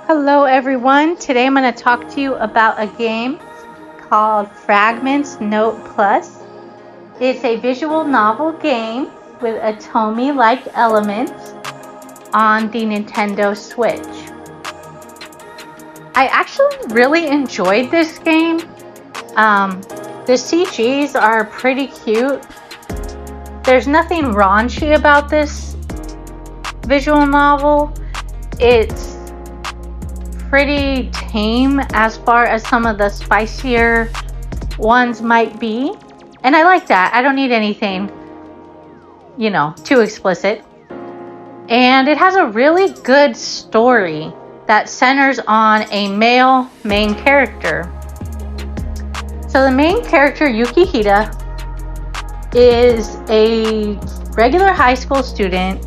Hello everyone, today I'm going to talk to you about a game called Fragment Note Plus. It's a visual novel game with Atomi-like elements on the Nintendo Switch. I actually really enjoyed this game. The CGs are pretty cute. There's nothing raunchy about this visual novel. It's pretty tame as far as some of the spicier ones might be, and I like that. I don't need anything, too explicit. And it has a really good story that centers on a male main character. So the main character, Yukihira, is a regular high school student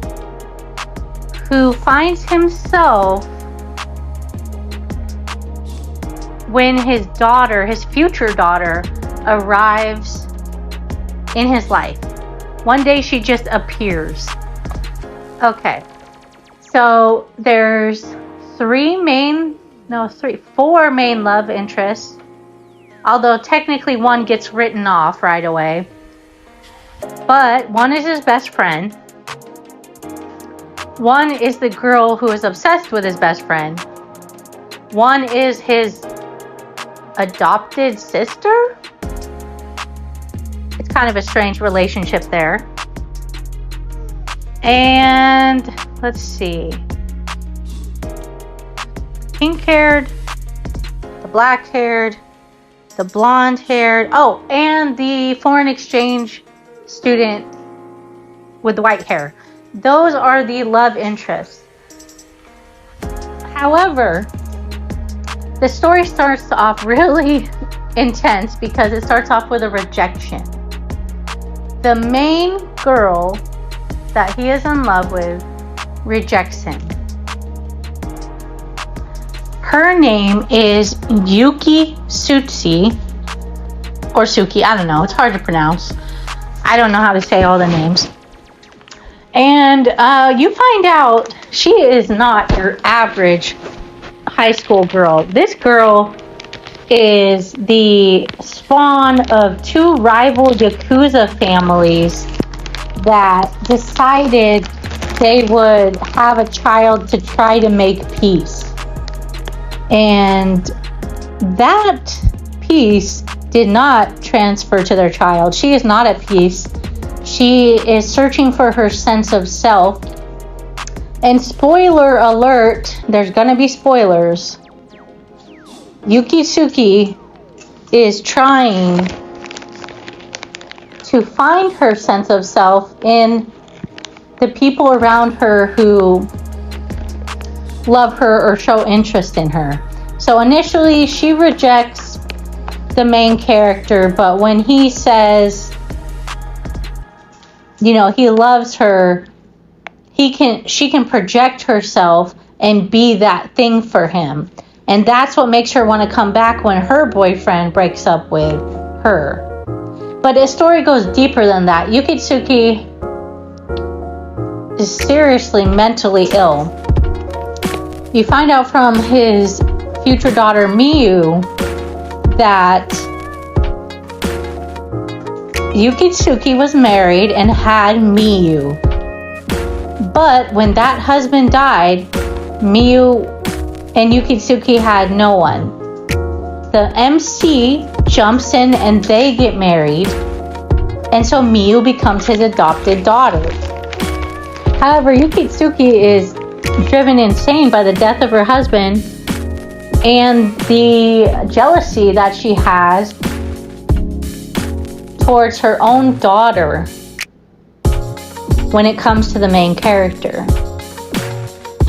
who finds himself when his future daughter, arrives in his life. One day she just appears. Okay, so there's four main love interests, although technically one gets written off right away. But one is his best friend. One is the girl who is obsessed with his best friend. One is his adopted sister. It's kind of a strange relationship there. And let's see, pink-haired, the black-haired, the blonde-haired, and the foreign exchange student with the white hair. Those are the love interests. However, the story starts off really intense because it starts off with a rejection. The main girl that he is in love with rejects him. Her name is Yuki Sutsi, or Suki, I don't know, it's hard to pronounce. I don't know how to say all the names. And you find out she is not your average high school girl. This girl is the spawn of two rival Yakuza families that decided they would have a child to try to make peace. And that peace did not transfer to their child. She is not at peace. She is searching for her sense of self. And spoiler alert, there's gonna be spoilers. Yukisuki is trying to find her sense of self in the people around her who love her or show interest in her. So initially she rejects the main character, but when he says, he loves her, she can project herself and be that thing for him. And that's what makes her want to come back when her boyfriend breaks up with her. But the story goes deeper than that. Yukitsuki is seriously mentally ill. You find out from his future daughter Miyu that Yukitsuki was married and had Miyu. But when that husband died, Miyu and Yukitsuki had no one. The MC jumps in and they get married, and so Miyu becomes his adopted daughter. However, Yukitsuki is driven insane by the death of her husband and the jealousy that she has towards her own daughter when it comes to the main character.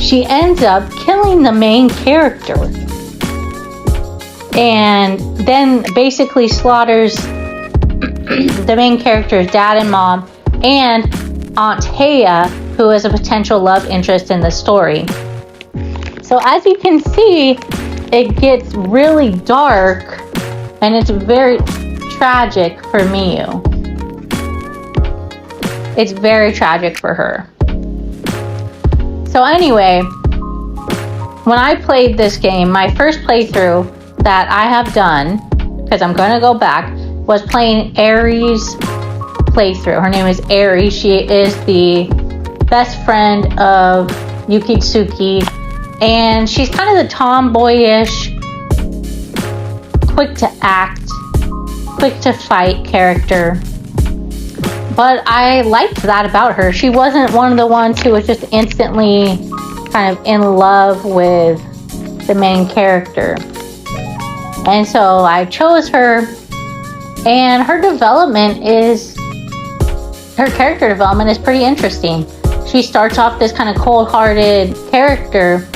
She ends up killing the main character and then basically slaughters the main character's dad and mom and Aunt Heya, who is a potential love interest in the story. So as you can see, it gets really dark and it's very tragic for Miyu. It's very tragic for her. So anyway, when I played this game, my first playthrough that I have done, because I'm going to go back, was playing Aries playthrough. Her name is Aries. She is the best friend of Yukitsuki, and she's kind of the tomboyish, quick to act, quick to fight character. But I liked that about her. She wasn't one of the ones who was just instantly kind of in love with the main character. And so I chose her, and her character development is pretty interesting. She starts off this kind of cold-hearted character,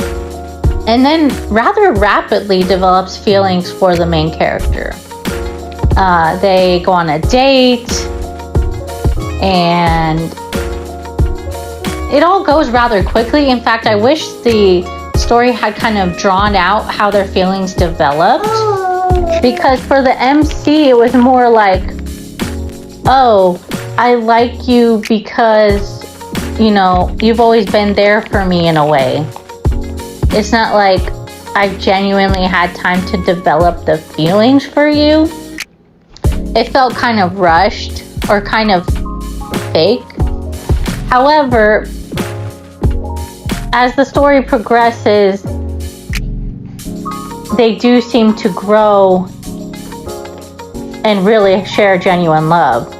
and then rather rapidly develops feelings for the main character. They go on a date, and it all goes rather quickly. In fact, I wish the story had kind of drawn out how their feelings developed, because for the MC it was more like, oh, I like you because, you know, you've always been there for me in a way. It's not like I've genuinely had time to develop the feelings for you. It felt kind of rushed or kind of fake. However, as the story progresses, they do seem to grow and really share genuine love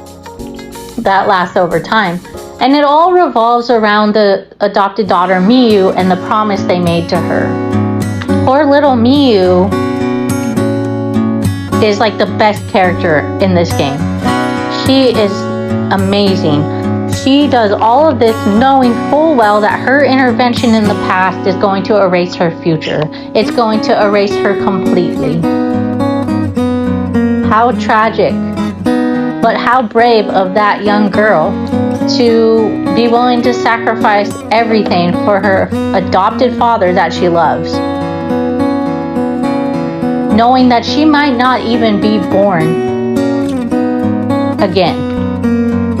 that lasts over time. And it all revolves around the adopted daughter Miyu and the promise they made to her. Poor little Miyu is like the best character in this game. She is amazing. She does all of this knowing full well that her intervention in the past is going to erase her future. It's going to erase her completely. How tragic, but how brave of that young girl to be willing to sacrifice everything for her adopted father that she loves, knowing that she might not even be born again.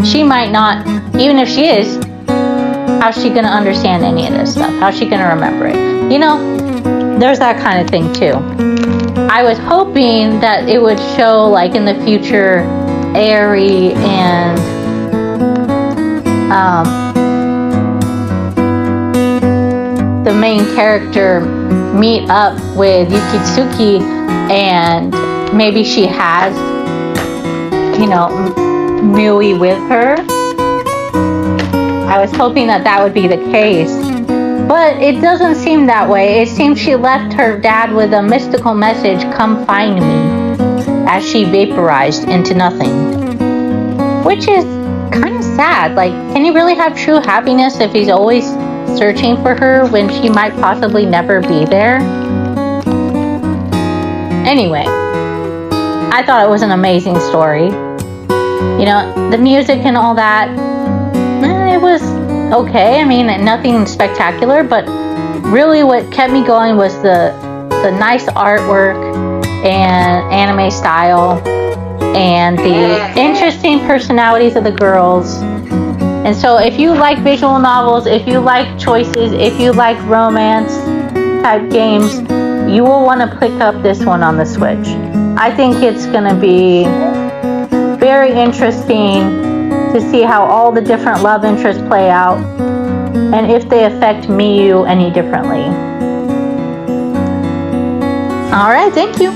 She might not, even if she is, how's she going to understand any of this stuff? How's she going to remember it? You know, there's that kind of thing too. I was hoping that it would show, like, in the future, Aerie and the main character meet up with Yukitsuki, and maybe she has, you know, Miui with her. I was hoping that that would be the case, but it doesn't seem that way. It seems she left her dad with a mystical message, "Come find me," as she vaporized into nothing, which is kind of sad. Like, can you really have true happiness if he's always searching for her when she might possibly never be there? Anyway, I thought it was an amazing story. You know, the music and all that, it was okay. I mean, nothing spectacular, but really what kept me going was the nice artwork and anime style and the interesting personalities of the girls. And so if you like visual novels, if you like choices, if you like romance type games, you will want to pick up this one on the Switch. I think it's going to be very interesting to see how all the different love interests play out and if they affect Miyu any differently. Alright, thank you.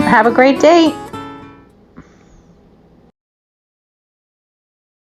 Have a great day.